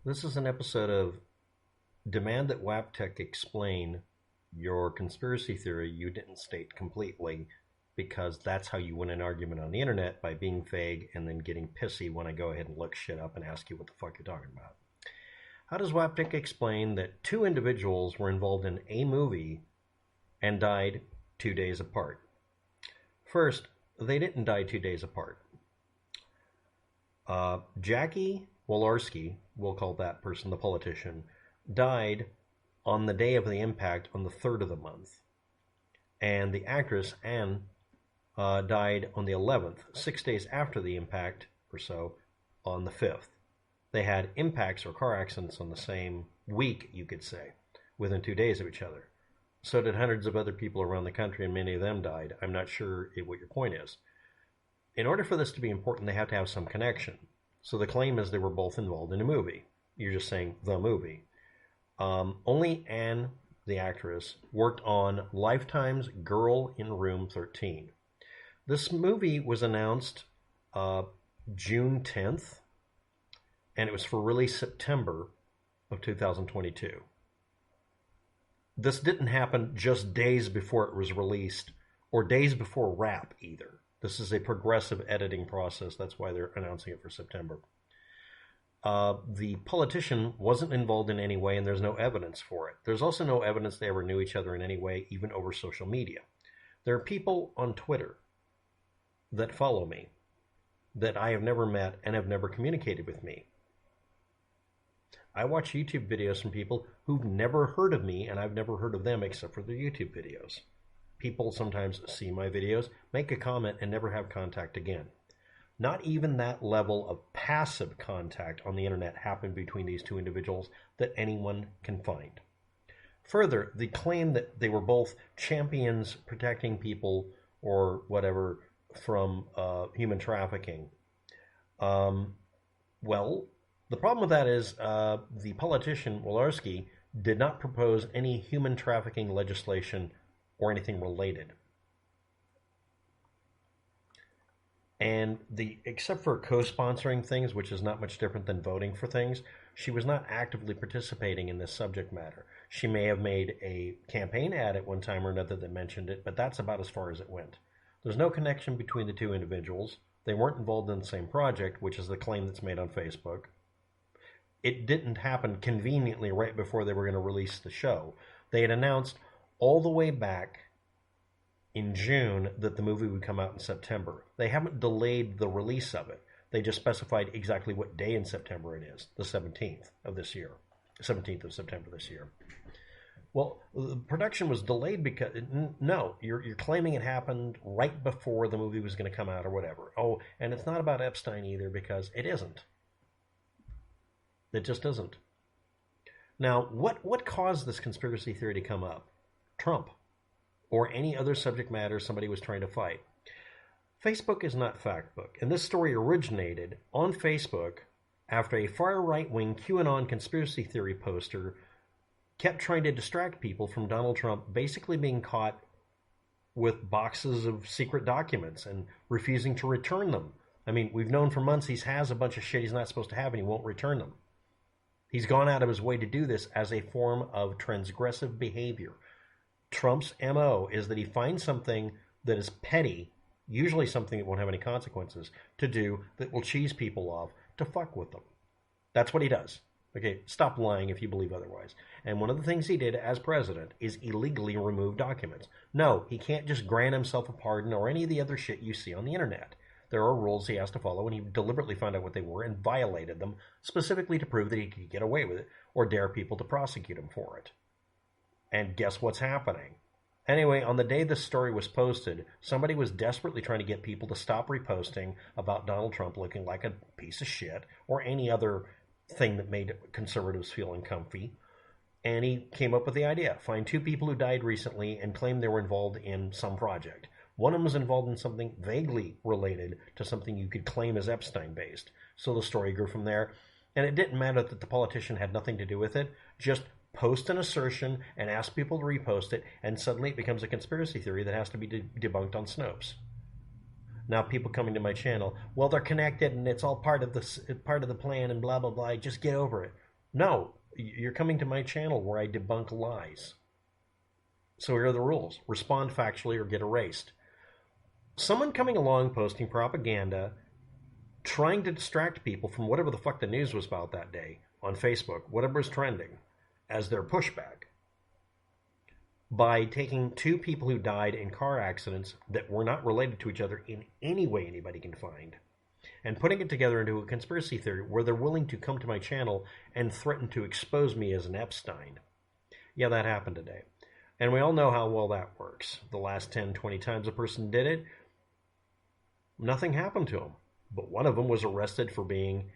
This is an episode of Demand that WAPTech explain your conspiracy theory you didn't state completely, because that's how you win an argument on the internet, by being vague and then getting pissy when I go ahead and look shit up and ask you what the fuck you're talking about. How does WAPTech explain that two individuals were involved in a movie and died 2 days apart? First, they didn't die 2 days apart. Jackie Walorski, we'll call that person the politician, died on the day of the impact on the 3rd of the month. And the actress, Anne, died on the 11th, 6 days after the impact or so, on the 5th. They had impacts or car accidents on the same week, you could say, within 2 days of each other. So did hundreds of other people around the country, and many of them died. I'm not sure what your point is. In order for this to be important, they have to have some connection. So the claim is they were both involved in a movie. You're just saying the movie. Only Anne, the actress, worked on Lifetime's Girl in Room 13. This movie was announced June 10th, and it was for release September of 2022. This didn't happen just days before it was released, or days before Wrap either. This is a progressive editing process. That's why they're announcing it for September. The politician wasn't involved in any way, and there's no evidence for it. There's also no evidence they ever knew each other in any way, even over social media. There are people on Twitter that follow me that I have never met and have never communicated with me. I watch YouTube videos from people who've never heard of me, and I've never heard of them except for their YouTube videos. People sometimes see my videos, make a comment, and never have contact again. Not even that level of passive contact on the internet happened between these two individuals that anyone can find. Further, the claim that they were both champions protecting people or whatever from human trafficking. Well, the problem with that is the politician, Walorski, did not propose any human trafficking legislation or anything related. And except for co-sponsoring things, which is not much different than voting for things, she was not actively participating in this subject matter. She may have made a campaign ad at one time or another that mentioned it, but that's about as far as it went. There's no connection between the two individuals. They weren't involved in the same project, which is the claim that's made on Facebook. It didn't happen conveniently right before they were going to release the show. They had announced all the way back in June that the movie would come out in September. They haven't delayed the release of it. They just specified exactly what day in September it is, the 17th of this year, 17th of September this year. Well, the production was delayed because, no, you're claiming it happened right before the movie was going to come out or whatever. Oh, and it's not about Epstein either, because it isn't. It just isn't. Now, what caused this conspiracy theory to come up? Trump, or any other subject matter somebody was trying to fight. Facebook is not Factbook, and this story originated on Facebook after a far right-wing QAnon conspiracy theory poster kept trying to distract people from Donald Trump basically being caught with boxes of secret documents and refusing to return them. I mean, we've known for months he has a bunch of shit he's not supposed to have, and he won't return them. He's gone out of his way to do this as a form of transgressive behavior. Trump's MO is that he finds something that is petty, usually something that won't have any consequences, to do that will cheese people off, to fuck with them. That's what he does. Okay, stop lying if you believe otherwise. And one of the things he did as president is illegally remove documents. No, he can't just grant himself a pardon or any of the other shit you see on the internet. There are rules he has to follow, and he deliberately found out what they were and violated them, specifically to prove that he could get away with it or dare people to prosecute him for it. And guess what's happening? Anyway, on the day this story was posted, somebody was desperately trying to get people to stop reposting about Donald Trump looking like a piece of shit or any other thing that made conservatives feel uncomfy. And he came up with the idea. Find two people who died recently and claim they were involved in some project. One of them was involved in something vaguely related to something you could claim as Epstein-based. So the story grew from there. And it didn't matter that the politician had nothing to do with it. Just post an assertion and ask people to repost it, and suddenly it becomes a conspiracy theory that has to be debunked on Snopes. Now people coming to my channel, well, they're connected and it's all part of the plan and blah, blah, blah. Just get over it. No, you're coming to my channel where I debunk lies. So here are the rules: respond factually or get erased. Someone coming along posting propaganda, trying to distract people from whatever the fuck the news was about that day on Facebook, whatever's trending, as their pushback, by taking two people who died in car accidents that were not related to each other in any way anybody can find, and putting it together into a conspiracy theory where they're willing to come to my channel and threaten to expose me as an Epstein. Yeah, that happened today. And we all know how well that works. The last 10, 20 times a person did it, nothing happened to them. But one of them was arrested for being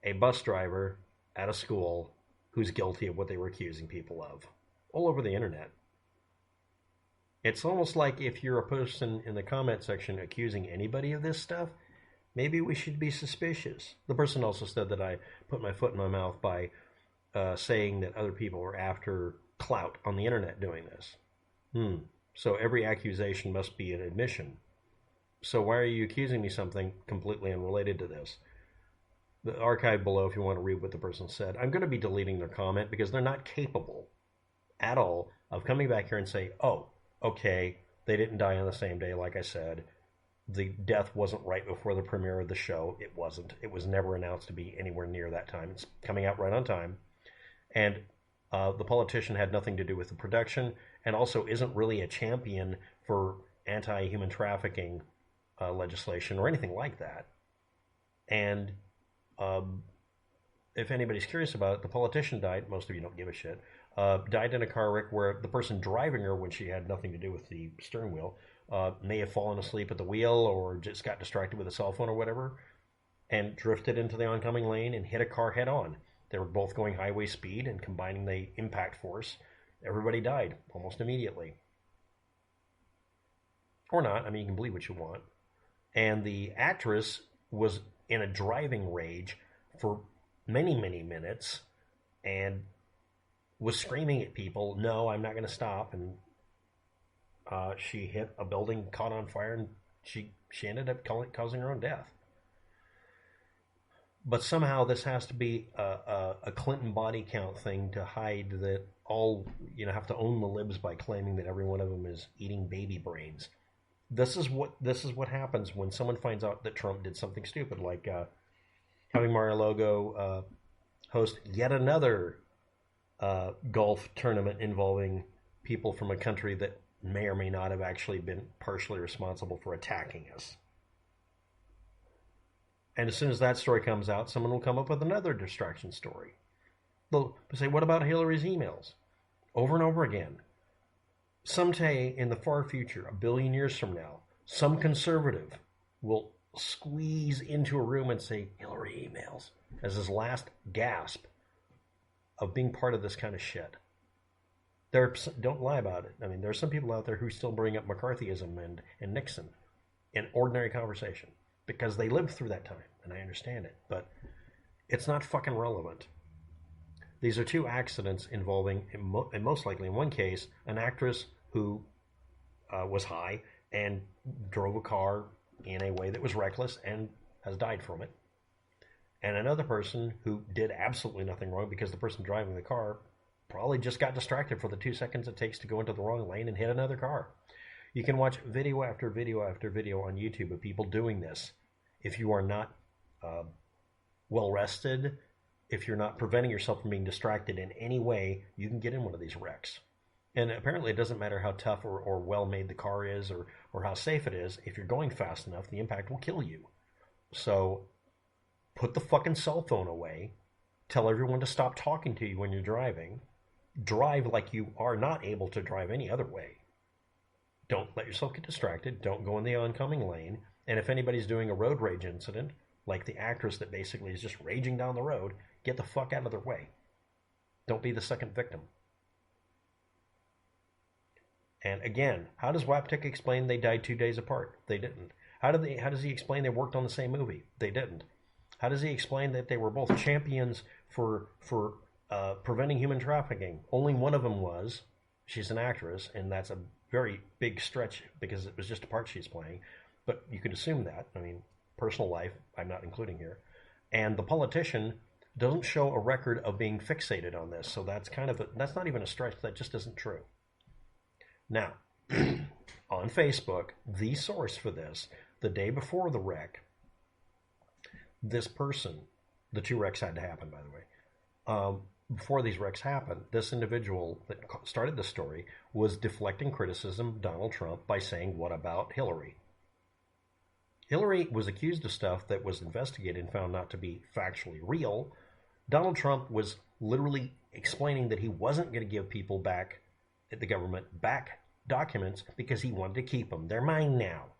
a bus driver at a school who's guilty of what they were accusing people of. All over the internet. It's almost like if you're a person in the comment section accusing anybody of this stuff, maybe we should be suspicious. The person also said that I put my foot in my mouth by saying that other people are after clout on the internet doing this. So every accusation must be an admission. So why are you accusing me of something completely unrelated to this? The archive below if you want to read what the person said. I'm going to be deleting their comment because they're not capable at all of coming back here and say, oh, okay, they didn't die on the same day, like I said. The death wasn't right before the premiere of the show. It wasn't. It was never announced to be anywhere near that time. It's coming out right on time. And the politician had nothing to do with the production and also isn't really a champion for anti-human trafficking legislation or anything like that. And if anybody's curious about it, the politician died. Most of you don't give a shit. Died in a car wreck where the person driving her, when she had nothing to do with the steering wheel, may have fallen asleep at the wheel or just got distracted with a cell phone or whatever and drifted into the oncoming lane and hit a car head on. They were both going highway speed, and combining the impact force, everybody died almost immediately. Or not. I mean, you can believe what you want. And the actress was in a driving rage for many, many minutes and was screaming at people, no, I'm not going to stop. And she hit a building, caught on fire, and she ended up causing her own death. But somehow this has to be a Clinton body count thing to hide that all, have to own the libs by claiming that every one of them is eating baby brains. This is what happens when someone finds out that Trump did something stupid, like having Mar-a-Lago host yet another golf tournament involving people from a country that may or may not have actually been partially responsible for attacking us. And as soon as that story comes out, someone will come up with another distraction story. They'll say, what about Hillary's emails? Over and over again. Someday in the far future, 1 billion years from now, some conservative will squeeze into a room and say, Hillary emails, as his last gasp of being part of this kind of shit. Don't lie about it. I mean, there are some people out there who still bring up McCarthyism and Nixon in ordinary conversation because they lived through that time, and I understand it, but it's not fucking relevant. These are two accidents involving, and most likely in one case, an actress who was high and drove a car in a way that was reckless and has died from it. And another person who did absolutely nothing wrong because the person driving the car probably just got distracted for the 2 seconds it takes to go into the wrong lane and hit another car. You can watch video after video after video on YouTube of people doing this. If you are not well rested, if you're not preventing yourself from being distracted in any way, you can get in one of these wrecks. And apparently it doesn't matter how tough or well made the car is or how safe it is. If you're going fast enough, the impact will kill you. So put the fucking cell phone away. Tell everyone to stop talking to you when you're driving. Drive like you are not able to drive any other way. Don't let yourself get distracted. Don't go in the oncoming lane. And if anybody's doing a road rage incident, like the actress that basically is just raging down the road, get the fuck out of their way. Don't be the second victim. And again, how does Waptic explain they died 2 days apart? They didn't. How does he explain they worked on the same movie? They didn't. How does he explain that they were both champions for preventing human trafficking? Only one of them was. She's an actress, and that's a very big stretch because it was just a part she's playing. But you could assume that. I mean, personal life, I'm not including here. And the politician doesn't show a record of being fixated on this. So that's that's not even a stretch. That just isn't true. Now, on Facebook, the source for this, the day before the wreck, this person, the two wrecks had to happen, by the way. Before these wrecks happened, this individual that started the story was deflecting criticism of Donald Trump by saying, "What about Hillary?" Hillary was accused of stuff that was investigated and found not to be factually real. Donald Trump was literally explaining that he wasn't going to give people back, the government, back documents because he wanted to keep them. They're mine now.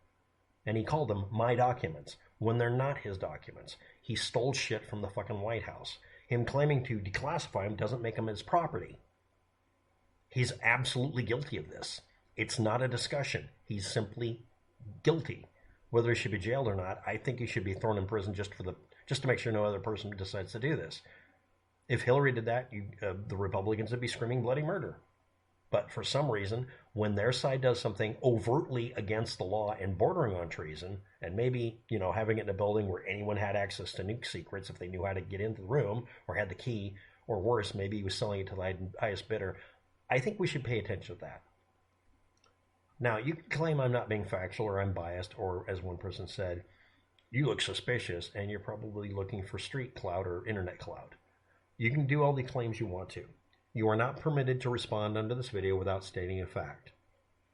And he called them my documents when they're not his documents. He stole shit from the fucking White House. Him claiming to declassify them doesn't make them his property. He's absolutely guilty of this. It's not a discussion. He's simply guilty. Whether he should be jailed or not, I think he should be thrown in prison just to make sure no other person decides to do this. If Hillary did that, the Republicans would be screaming bloody murder. But for some reason, when their side does something overtly against the law and bordering on treason, and maybe, having it in a building where anyone had access to nuke secrets if they knew how to get into the room or had the key, or worse, maybe he was selling it to the highest bidder, I think we should pay attention to that. Now, you can claim I'm not being factual or I'm biased, or as one person said, you look suspicious and you're probably looking for street clout or internet clout. You can do all the claims you want to. You are not permitted to respond under this video without stating a fact.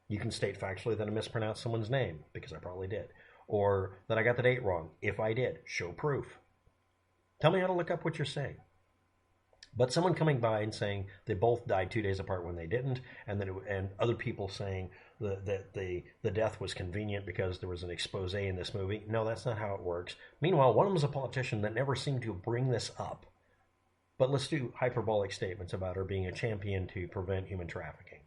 You can state factually that I mispronounced someone's name, because I probably did, or that I got the date wrong. If I did, show proof. Tell me how to look up what you're saying. But someone coming by and saying they both died 2 days apart when they didn't, and other people saying that the death was convenient because there was an expose in this movie. No, that's not how it works. Meanwhile, one of them is a politician that never seemed to bring this up. But let's do hyperbolic statements about her being a champion to prevent human trafficking.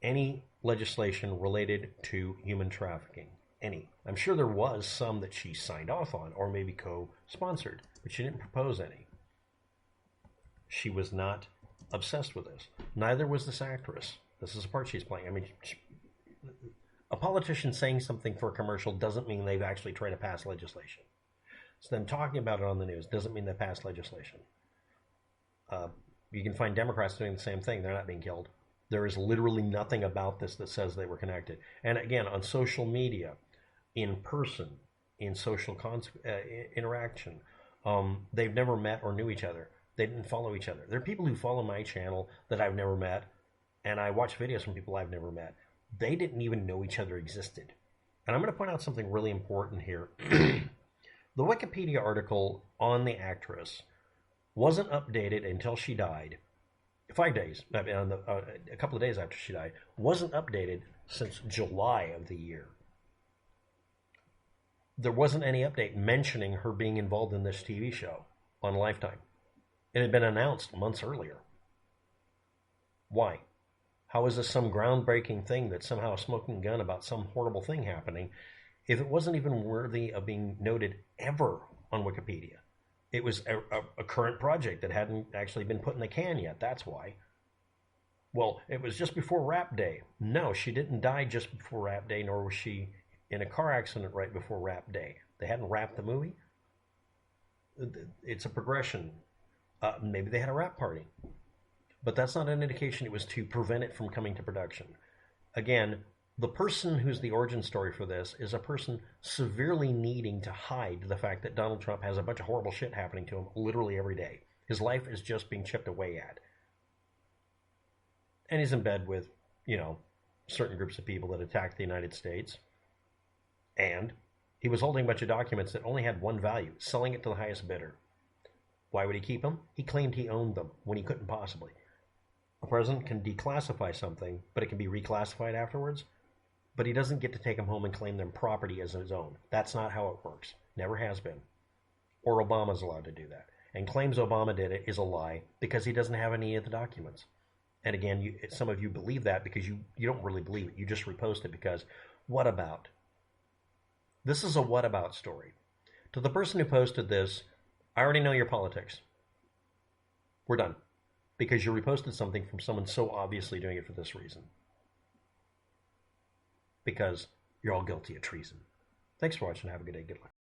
Any legislation related to human trafficking, any. I'm sure there was some that she signed off on or maybe co-sponsored, but she didn't propose any. She was not obsessed with this. Neither was this actress. This is the part she's playing. I mean, a politician saying something for a commercial doesn't mean they've actually tried to pass legislation. So them talking about it on the news doesn't mean they passed legislation. You can find Democrats doing the same thing. They're not being killed. There is literally nothing about this that says they were connected. And again, on social media, in person, in social interaction, they've never met or knew each other. They didn't follow each other. There are people who follow my channel that I've never met, and I watch videos from people I've never met. They didn't even know each other existed. And I'm going to point out something really important here. The Wikipedia article on the actress wasn't updated until she died. 5 days, a couple of days after she died, wasn't updated since July of the year. There wasn't any update mentioning her being involved in this TV show on Lifetime. It had been announced months earlier. Why? How is this some groundbreaking thing that's somehow a smoking gun about some horrible thing happening if it wasn't even worthy of being noted ever on Wikipedia? It was a current project that hadn't actually been put in the can yet. That's why. Well, it was just before Wrap Day. No, she didn't die just before Wrap Day, nor was she in a car accident right before Wrap Day. They hadn't wrapped the movie. It's a progression. Maybe they had a wrap party. But that's not an indication it was to prevent it from coming to production. Again, the person who's the origin story for this is a person severely needing to hide the fact that Donald Trump has a bunch of horrible shit happening to him literally every day. His life is just being chipped away at. And he's in bed with, certain groups of people that attacked the United States. And he was holding a bunch of documents that only had one value, selling it to the highest bidder. Why would he keep them? He claimed he owned them when he couldn't possibly. A president can declassify something, but it can be reclassified afterwards. But he doesn't get to take them home and claim them property as his own. That's not how it works. Never has been. Or Obama's allowed to do that. And claims Obama did it is a lie because he doesn't have any of the documents. And again, some of you believe that because you don't really believe it. You just repost it because, what about? This is a what about story. To the person who posted this, I already know your politics. We're done. Because you reposted something from someone so obviously doing it for this reason. Because you're all guilty of treason. Thanks for watching. Have a good day. Good luck.